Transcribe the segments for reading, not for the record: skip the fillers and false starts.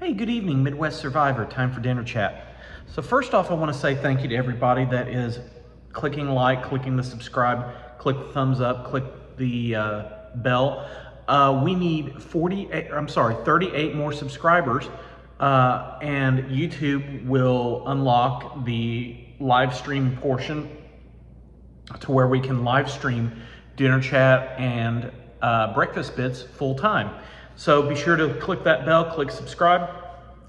Hey, good evening, Midwest Survivor. Time for dinner chat. So first off, I want to say thank you to everybody that is clicking like, clicking the subscribe, click the thumbs up, click the bell. We need 38 more subscribers, and YouTube will unlock the live stream portion to where we can live stream dinner chat and breakfast bits full time. So be sure to click that bell, click subscribe,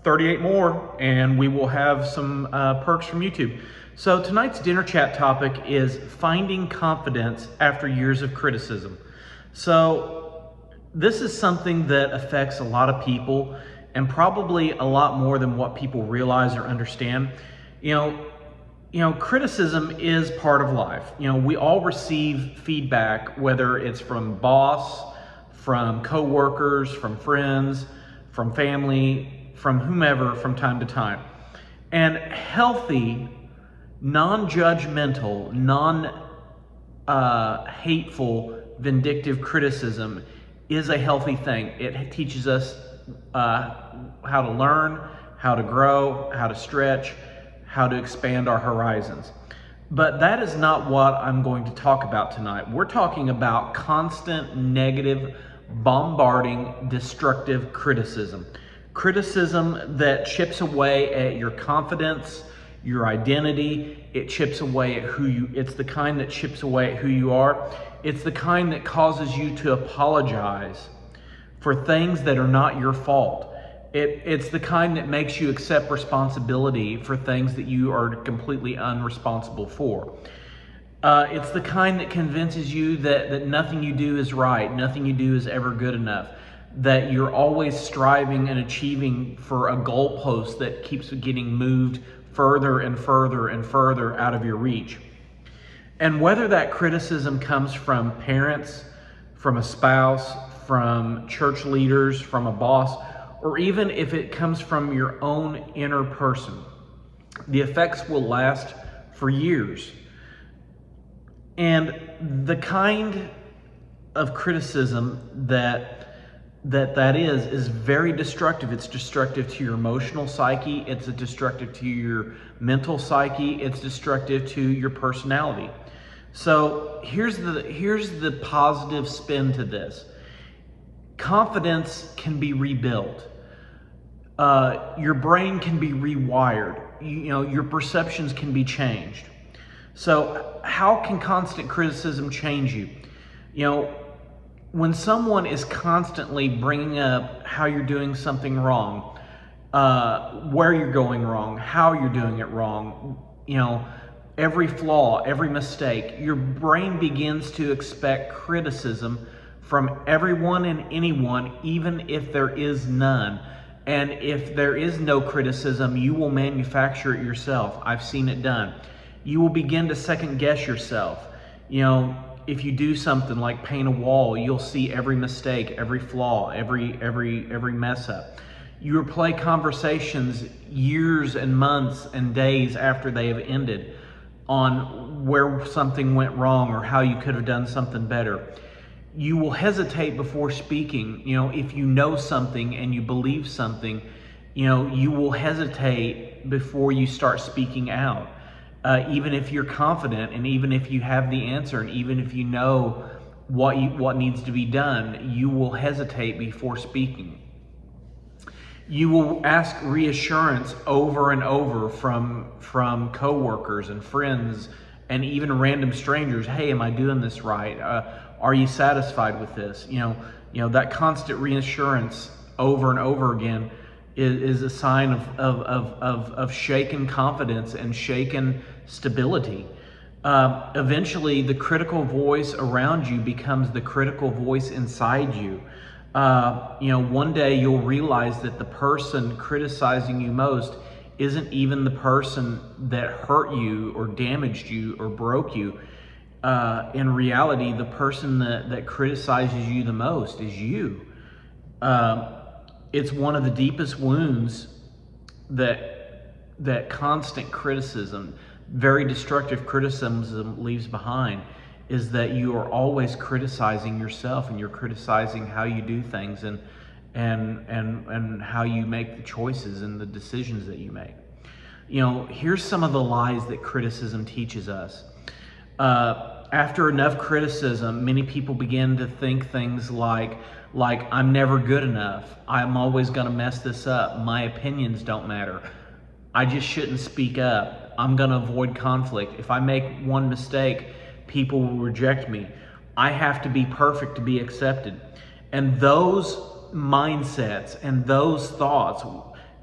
38 more, and we will have some perks from YouTube. So tonight's dinner chat topic is finding confidence after years of criticism. So this is something that affects a lot of people, and probably a lot more than what people realize or understand. Criticism is part of life. We all receive feedback, whether it's from boss, from coworkers, from friends, from family, from whomever, from time to time. And healthy, non-judgmental, non-hateful, vindictive criticism is a healthy thing. It teaches us how to learn, how to grow, how to stretch, how to expand our horizons. But that is not what I'm going to talk about tonight. We're talking about constant negative, bombarding, destructive criticism. Criticism that chips away at your confidence, your identity. It chips away at it's the kind that chips away at who you are. It's the kind that causes you to apologize for things that are not your fault. It's the kind that makes you accept responsibility for things that you are completely unresponsible for. It's the kind that convinces you that nothing you do is right, nothing you do is ever good enough, that you're always striving and achieving for a goalpost that keeps getting moved further and further and further out of your reach. And whether that criticism comes from parents, from a spouse, from church leaders, from a boss, or even if it comes from your own inner person, the effects will last for years. And the kind of criticism that is very destructive. It's destructive to your emotional psyche. It's destructive to your mental psyche. It's destructive to your personality. So here's the positive spin to this. Confidence can be rebuilt. Your brain can be rewired. Your perceptions can be changed. So how can constant criticism change you? When someone is constantly bringing up how you're doing something wrong, where you're going wrong, how you're doing it wrong, every flaw, every mistake, your brain begins to expect criticism from everyone and anyone, even if there is none. And if there is no criticism, you will manufacture it yourself. I've seen it done. You will begin to second guess yourself. If you do something like paint a wall, you'll see every mistake, every flaw, every mess up. You replay conversations years and months and days after they have ended on where something went wrong or how you could have done something better. You will hesitate before speaking. If you know something and you believe something, you will hesitate before you start speaking out. Even if you're confident, and even if you have the answer, and even if you know what needs to be done, you will hesitate before speaking. You will ask reassurance over and over from coworkers and friends and even random strangers. Hey, am I doing this right? Are you satisfied with this? That constant reassurance over and over again is a sign of shaken confidence and shaken stability. Eventually, the critical voice around you becomes the critical voice inside you. One day you'll realize that the person criticizing you most isn't even the person that hurt you or damaged you or broke you. In reality, the person that criticizes you the most is you. It's one of the deepest wounds that constant criticism, very destructive criticism, leaves behind, is that you are always criticizing yourself, and you're criticizing how you do things, and how you make the choices and the decisions that you make. You know, here's some of the lies that criticism teaches us. After enough criticism, many people begin to think things like I'm never good enough. I'm always going to mess this up. My opinions don't matter. I just shouldn't speak up. I'm going to avoid conflict. If I make one mistake, people will reject me. I have to be perfect to be accepted. And those mindsets and those thoughts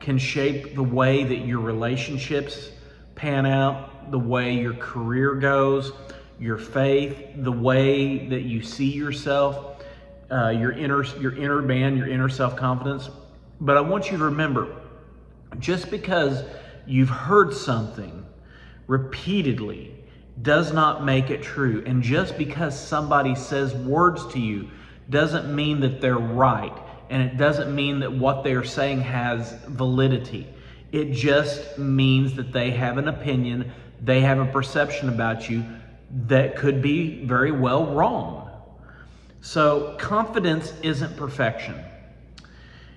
can shape the way that your relationships pan out, the way your career goes, your faith, the way that you see yourself, your inner man, your inner self-confidence. But I want you to remember, just because you've heard something repeatedly does not make it true. And just because somebody says words to you doesn't mean that they're right. And it doesn't mean that what they're saying has validity. It just means that they have an opinion, they have a perception about you that could be very well wrong. So confidence isn't perfection.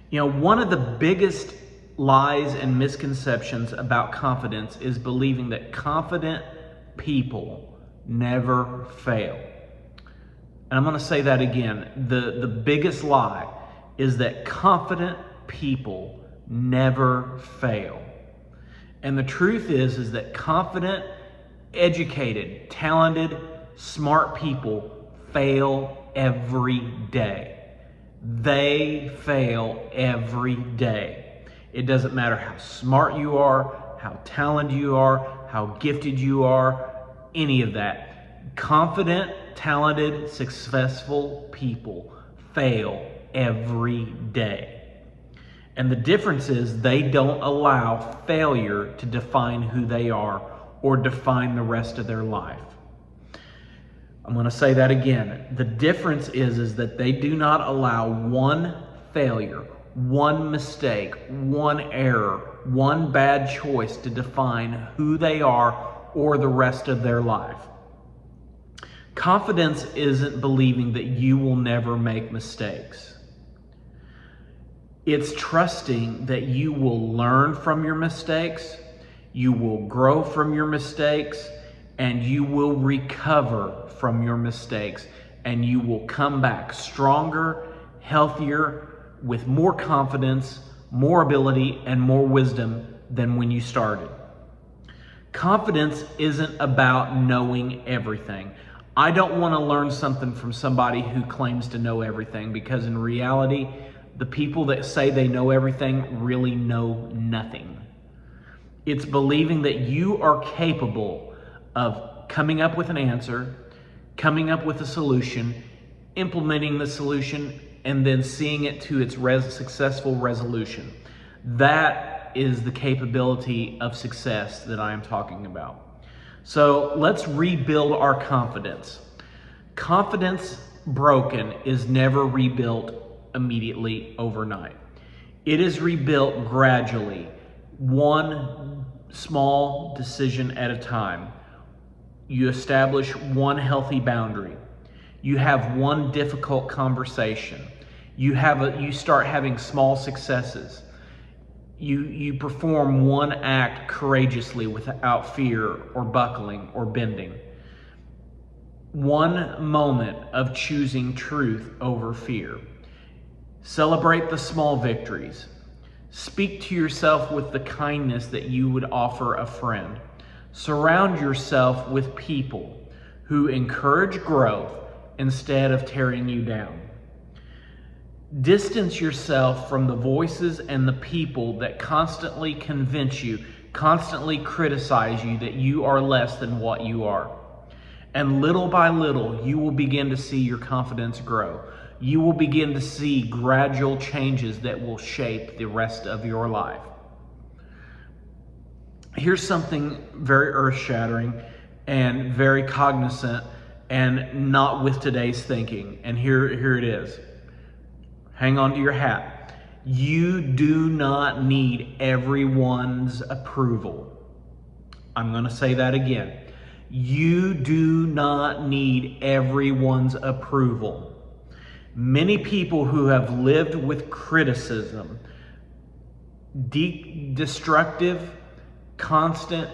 You know, one of the biggest lies and misconceptions about confidence is believing that confident people never fail. And I'm going to say that again. The biggest lie is that confident people never fail. And the truth is that confident, educated, talented, smart people fail every day. They fail every day. It doesn't matter how smart you are, how talented you are, how gifted you are, any of that. Confident, talented, successful people fail every day. And the difference is they don't allow failure to define who they are or define the rest of their life. I'm going to say that again. The difference is that they do not allow one failure, one mistake, one error, one bad choice to define who they are or the rest of their life. Confidence isn't believing that you will never make mistakes. It's trusting that you will learn from your mistakes, you will grow from your mistakes, and you will recover from your mistakes, and you will come back stronger, healthier, with more confidence, more ability, and more wisdom than when you started. Confidence isn't about knowing everything. I don't want to learn something from somebody who claims to know everything, because in reality, the people that say they know everything really know nothing. It's believing that you are capable of coming up with an answer, coming up with a solution, implementing the solution, and then seeing it to its successful resolution. That is the capability of success that I am talking about. So let's rebuild our confidence. Confidence broken is never rebuilt immediately overnight. It is rebuilt gradually, one small decision at a time. You establish one healthy boundary. You have one difficult conversation. You start having small successes. You perform one act courageously without fear or buckling or bending. One moment of choosing truth over fear. Celebrate the small victories. Speak to yourself with the kindness that you would offer a friend. Surround yourself with people who encourage growth instead of tearing you down. Distance yourself from the voices and the people that constantly convince you, constantly criticize you that you are less than what you are. And little by little, you will begin to see your confidence grow. You will begin to see gradual changes that will shape the rest of your life. Here's something very earth-shattering and very cognizant and not with today's thinking. And here it is. Hang on to your hat. You do not need everyone's approval. I'm going to say that again. You do not need everyone's approval. Many people who have lived with criticism, destructive, constant,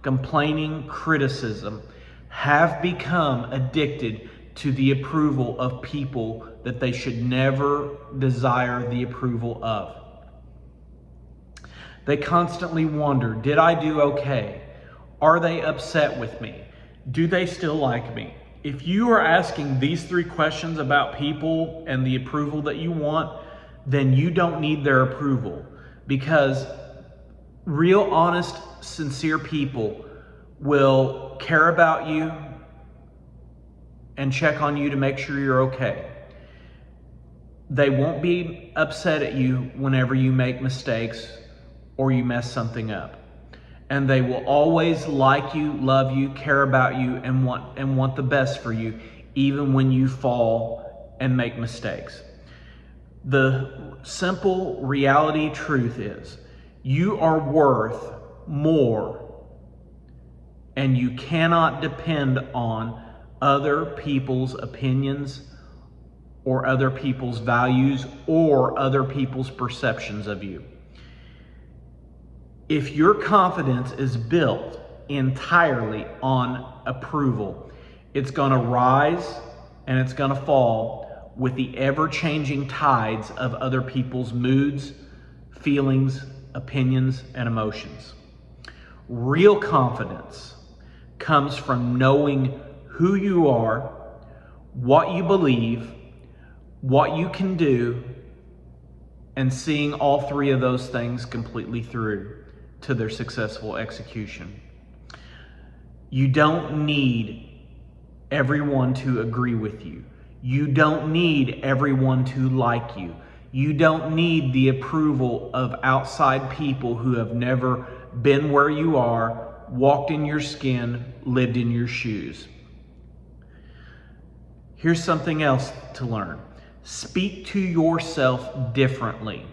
complaining criticism, have become addicted to the approval of people that they should never desire the approval of. They constantly wonder, did I do okay? Are they upset with me? Do they still like me? If you are asking these 3 questions about people and the approval that you want, then you don't need their approval, because real, honest, sincere people will care about you and check on you to make sure you're okay. They won't be upset at you whenever you make mistakes or you mess something up. And they will always like you, love you, care about you, and want the best for you, even when you fall and make mistakes. The simple reality truth is, you are worth more, and you cannot depend on other people's opinions or other people's values or other people's perceptions of you. If your confidence is built entirely on approval, it's going to rise and it's going to fall with the ever-changing tides of other people's moods, feelings, opinions, and emotions. Real confidence comes from knowing who you are, what you believe, what you can do, and seeing all 3 of those things completely through to their successful execution. You don't need everyone to agree with you. You don't need everyone to like you. You don't need the approval of outside people who have never been where you are, walked in your skin, lived in your shoes. Here's something else to learn. Speak to yourself differently.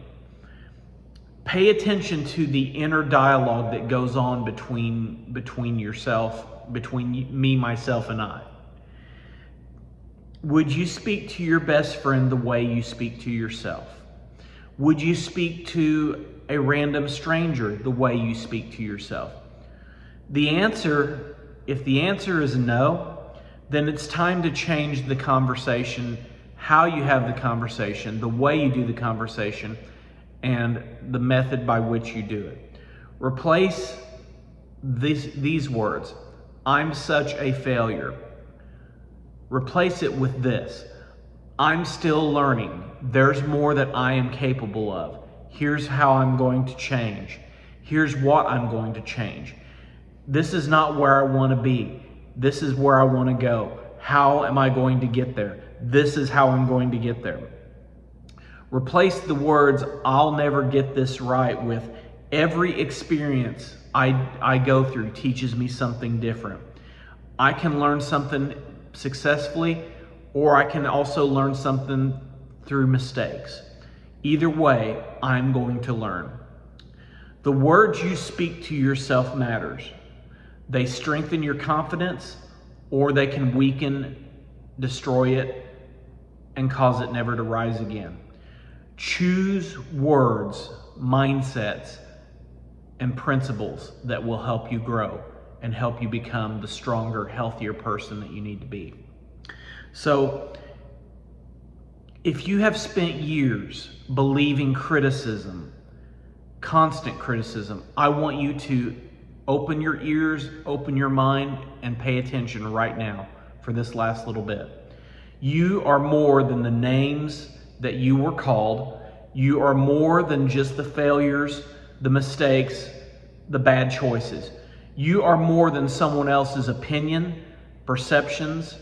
Pay attention to the inner dialogue that goes on between yourself, between me, myself, and I. Would you speak to your best friend the way you speak to yourself? Would you speak to a random stranger the way you speak to yourself? If the answer is no, then it's time to change the conversation, how you have the conversation, the way you do the conversation, and the method by which you do it. Replace these words, I'm such a failure. Replace it with this, I'm still learning. There's more that I am capable of. Here's how I'm going to change. Here's what I'm going to change. This is not where I want to be. This is where I want to go. How am I going to get there? This is how I'm going to get there. Replace the words, I'll never get this right, with every experience I go through teaches me something different. I can learn something successfully, or I can also learn something through mistakes. Either way, I'm going to learn. The words you speak to yourself matters. They strengthen your confidence, or they can weaken, destroy it, and cause it never to rise again. Choose words, mindsets, and principles that will help you grow and help you become the stronger, healthier person that you need to be. So, if you have spent years believing criticism, constant criticism, I want you to open your ears, open your mind, and pay attention right now for this last little bit. You are more than the names that you were called. You are more than just the failures, the mistakes, the bad choices. You are more than someone else's opinion, perceptions,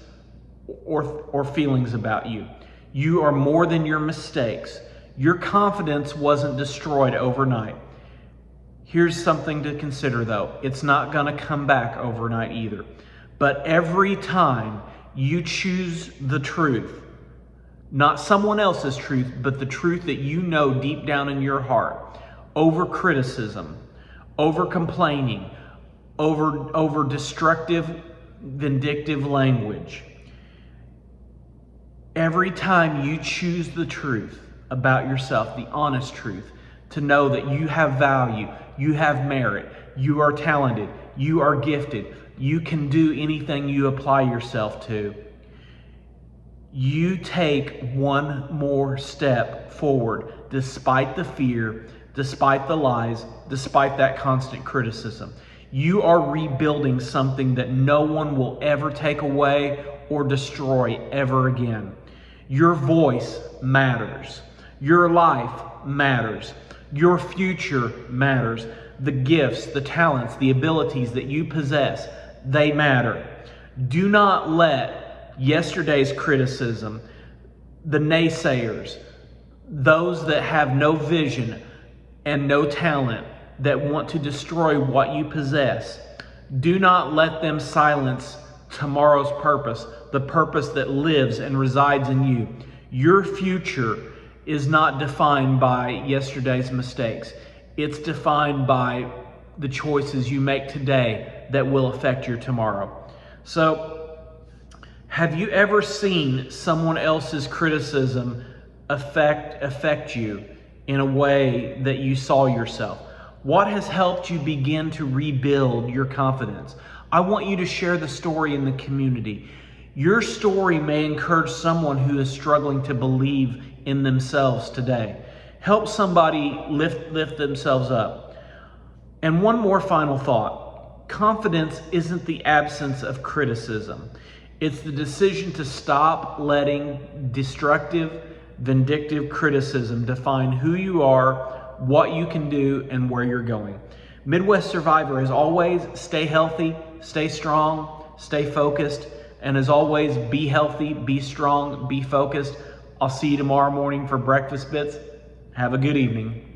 or feelings about you. You are more than your mistakes. Your confidence wasn't destroyed overnight. Here's something to consider though. It's not going to come back overnight either. But every time you choose the truth, not someone else's truth, but the truth that you know deep down in your heart, over criticism, over complaining, over destructive, vindictive language, Every time you choose the truth about yourself, the honest truth, to know that you have value, you have merit, you are talented, you are gifted, you can do anything you apply yourself to, you take one more step forward despite the fear, despite the lies, despite that constant criticism. You are rebuilding something that no one will ever take away or destroy ever again. Your voice matters. Your life matters. Your future matters. The gifts, the talents, the abilities that you possess, they matter. Do not let yesterday's criticism, the naysayers, those that have no vision and no talent, that want to destroy what you possess, do not let them silence tomorrow's purpose, the purpose that lives and resides in you. Your future is not defined by yesterday's mistakes. It's defined by the choices you make today that will affect your tomorrow. So, have you ever seen someone else's criticism affect you in a way that you saw yourself? What has helped you begin to rebuild your confidence? I want you to share the story in the community. Your story may encourage someone who is struggling to believe in themselves today. Help somebody lift themselves up. And one more final thought. Confidence isn't the absence of criticism. It's the decision to stop letting destructive, vindictive criticism define who you are, what you can do, and where you're going. Midwest Survivor, as always, stay healthy, stay strong, stay focused, and as always, be healthy, be strong, be focused. I'll see you tomorrow morning for Breakfast Bits. Have a good evening.